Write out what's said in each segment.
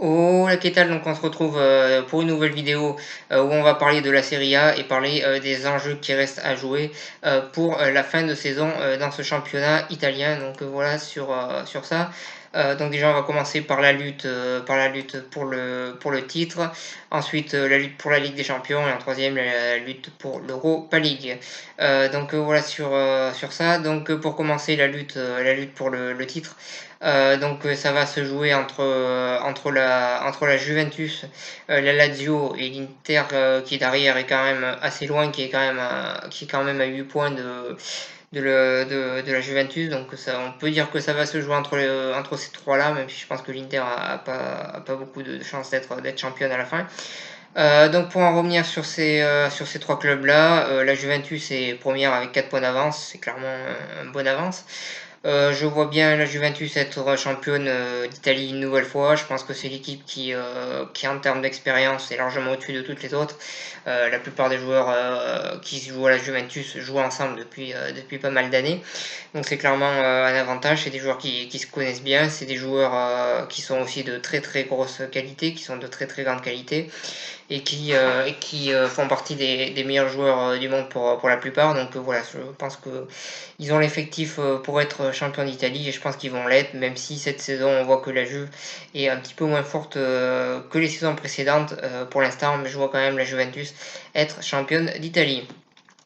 Oh la qu'est-ce donc on se retrouve pour une nouvelle vidéo où on va parler de la Serie A et parler des enjeux qui restent à jouer pour la fin de saison dans ce championnat italien. Donc voilà sur ça. Donc déjà on va commencer par la lutte pour le titre, ensuite la lutte pour la Ligue des Champions et en troisième la lutte pour l'Europa League. Donc voilà sur ça. Donc pour commencer la lutte pour le titre. Donc ça va se jouer entre la Juventus, la Lazio et l'Inter qui derrière est quand même assez loin, qui est quand même à 8 points de la Juventus. Donc ça, on peut dire que ça va se jouer entre ces trois-là, même si je pense que l'Inter a pas beaucoup de chances d'être championne à la fin. Donc pour en revenir sur ces trois clubs-là, la Juventus est première avec 4 points d'avance, c'est clairement une bonne avance. Je vois bien la Juventus être championne d'Italie une nouvelle fois. Je pense que c'est l'équipe qui, en termes d'expérience, est largement au-dessus de toutes les autres. La plupart des joueurs qui jouent à la Juventus jouent ensemble depuis pas mal d'années. Donc c'est clairement un avantage. C'est des joueurs qui se connaissent bien. C'est des joueurs qui sont aussi de très très grosse qualité, qui sont de très très grande qualité et qui font partie des meilleurs joueurs du monde pour la plupart. Donc voilà, je pense qu'ils ont l'effectif pour être champion d'Italie et je pense qu'ils vont l'être, même si cette saison on voit que la Juve est un petit peu moins forte que les saisons précédentes pour l'instant, mais je vois quand même la Juventus être championne d'Italie.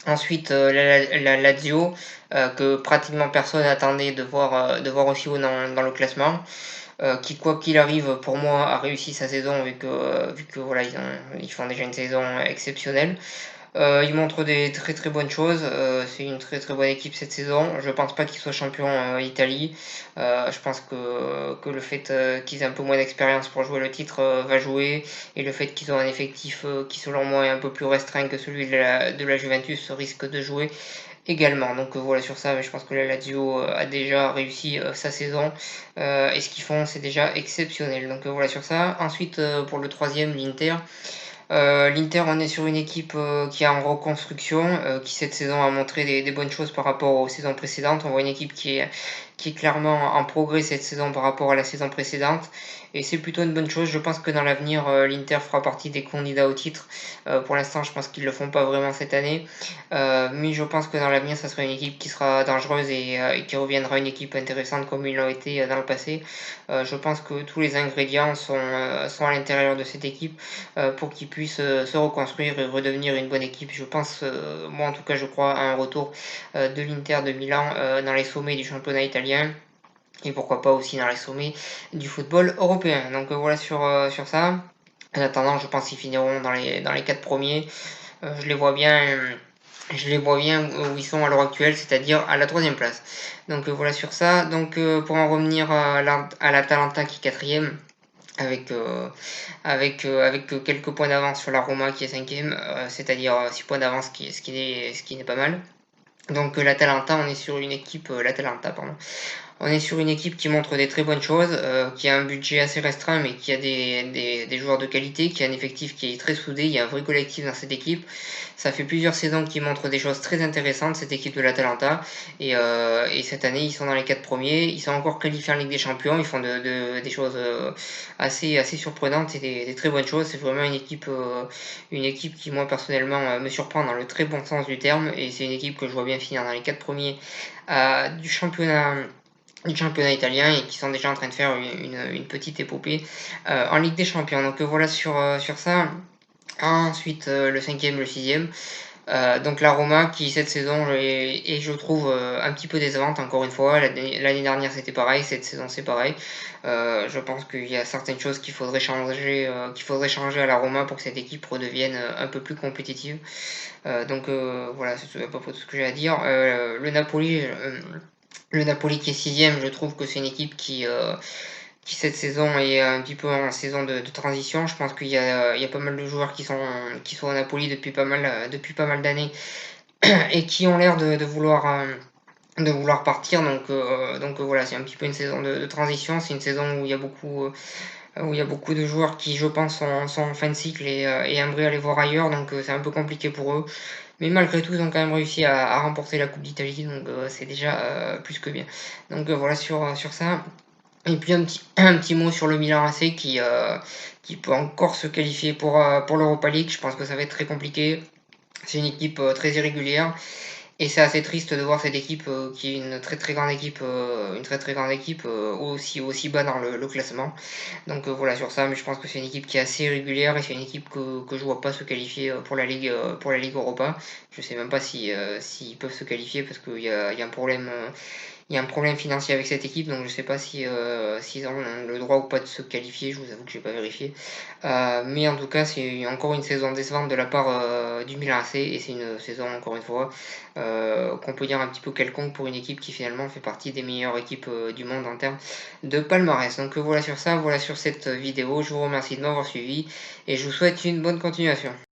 Ensuite, la Lazio, que pratiquement personne attendait de voir aussi haut dans le classement qui quoi qu'il arrive pour moi a réussi sa saison vu que voilà ils font déjà une saison exceptionnelle. Ils montrent des très très bonnes choses. C'est une très très bonne équipe cette saison. Je pense pas qu'ils soient champions Italie. Je pense que le fait qu'ils aient un peu moins d'expérience pour jouer le titre va jouer et le fait qu'ils ont un effectif qui selon moi est un peu plus restreint que celui de la Juventus risque de jouer également. Donc voilà sur ça, mais je pense que la Lazio a déjà réussi sa saison et ce qu'ils font c'est déjà exceptionnel. Donc voilà sur ça. Ensuite pour le troisième, l'Inter. L'Inter, on est sur une équipe qui est en reconstruction, qui cette saison a montré des bonnes choses par rapport aux saisons précédentes. On voit une équipe qui est clairement en progrès cette saison par rapport à la saison précédente. Et c'est plutôt une bonne chose. Je pense que dans l'avenir, l'Inter fera partie des candidats au titre. Pour l'instant, je pense qu'ils ne le font pas vraiment cette année. Mais je pense que dans l'avenir, ça sera une équipe qui sera dangereuse et qui reviendra une équipe intéressante comme ils l'ont été dans le passé. Je pense que tous les ingrédients sont à l'intérieur de cette équipe pour qu'ils puissent se reconstruire et redevenir une bonne équipe. Je pense, moi en tout cas, je crois à un retour de l'Inter de Milan dans les sommets du championnat italien et pourquoi pas aussi dans les sommets du football européen. Donc voilà sur ça. En attendant, je pense qu'ils finiront dans les 4 premiers. Je les vois bien. Je les vois bien où ils sont à l'heure actuelle, c'est-à-dire à la troisième place. Donc voilà sur ça. Donc pour en revenir à l'Atalanta qui est quatrième, avec quelques points d'avance sur la Roma qui est cinquième, c'est-à-dire 6 points d'avance, ce qui n'est pas mal. Donc l'Atalanta, on est sur une équipe, l'Atalanta, pardon, on est sur une équipe qui montre des très bonnes choses, qui a un budget assez restreint, mais qui a des joueurs de qualité, qui a un effectif qui est très soudé, il y a un vrai collectif dans cette équipe. Ça fait plusieurs saisons qu'ils montrent des choses très intéressantes, cette équipe de l'Atalanta. Et cette année, ils sont dans les 4 premiers, ils sont encore qualifiés en Ligue des Champions, ils font des choses assez surprenantes et des très bonnes choses. C'est vraiment une équipe qui, moi, personnellement, me surprend dans le très bon sens du terme. Et c'est une équipe que je vois bien finir dans les 4 premiers du championnat italien et qui sont déjà en train de faire une petite épopée en Ligue des Champions. Donc voilà sur ça. Ensuite, le cinquième, le sixième. Donc la Roma qui cette saison est je trouve un petit peu décevante encore une fois. L'année dernière c'était pareil, cette saison c'est pareil. Je pense qu'il y a certaines choses qu'il faudrait changer à la Roma pour que cette équipe redevienne un peu plus compétitive. Donc voilà, c'est à peu près tout ce que j'ai à dire. Le Napoli qui est sixième, je trouve que c'est une équipe qui cette saison est un petit peu en saison de transition. Je pense il y a pas mal de joueurs qui sont à Napoli depuis pas mal d'années et qui ont l'air de vouloir partir. Donc voilà, c'est un petit peu une saison de transition. C'est une saison où il y a beaucoup de joueurs qui, je pense, sont en fin de cycle et aimeraient aller voir ailleurs. Donc c'est un peu compliqué pour eux. Mais malgré tout, ils ont quand même réussi à remporter la Coupe d'Italie. Donc c'est déjà plus que bien. Donc voilà sur ça. Et puis un petit mot sur le Milan AC qui peut encore se qualifier pour l'Europa League. Je pense que ça va être très compliqué. C'est une équipe très irrégulière. Et c'est assez triste de voir cette équipe qui est une très très grande équipe, aussi bas dans le classement. Donc voilà sur ça, mais je pense que c'est une équipe qui est assez régulière et c'est une équipe que je vois pas se qualifier pour la Ligue Europa. Je sais même pas si s'ils peuvent se qualifier parce qu'il y a un problème. Il y a un problème financier avec cette équipe, donc je ne sais pas si s'ils ont le droit ou pas de se qualifier. Je vous avoue que je n'ai pas vérifié. Mais en tout cas, c'est encore une saison décevante de la part du Milan AC et c'est une saison, encore une fois, qu'on peut dire un petit peu quelconque pour une équipe qui finalement fait partie des meilleures équipes du monde en termes de palmarès. Donc voilà sur ça, voilà sur cette vidéo. Je vous remercie de m'avoir suivi et je vous souhaite une bonne continuation.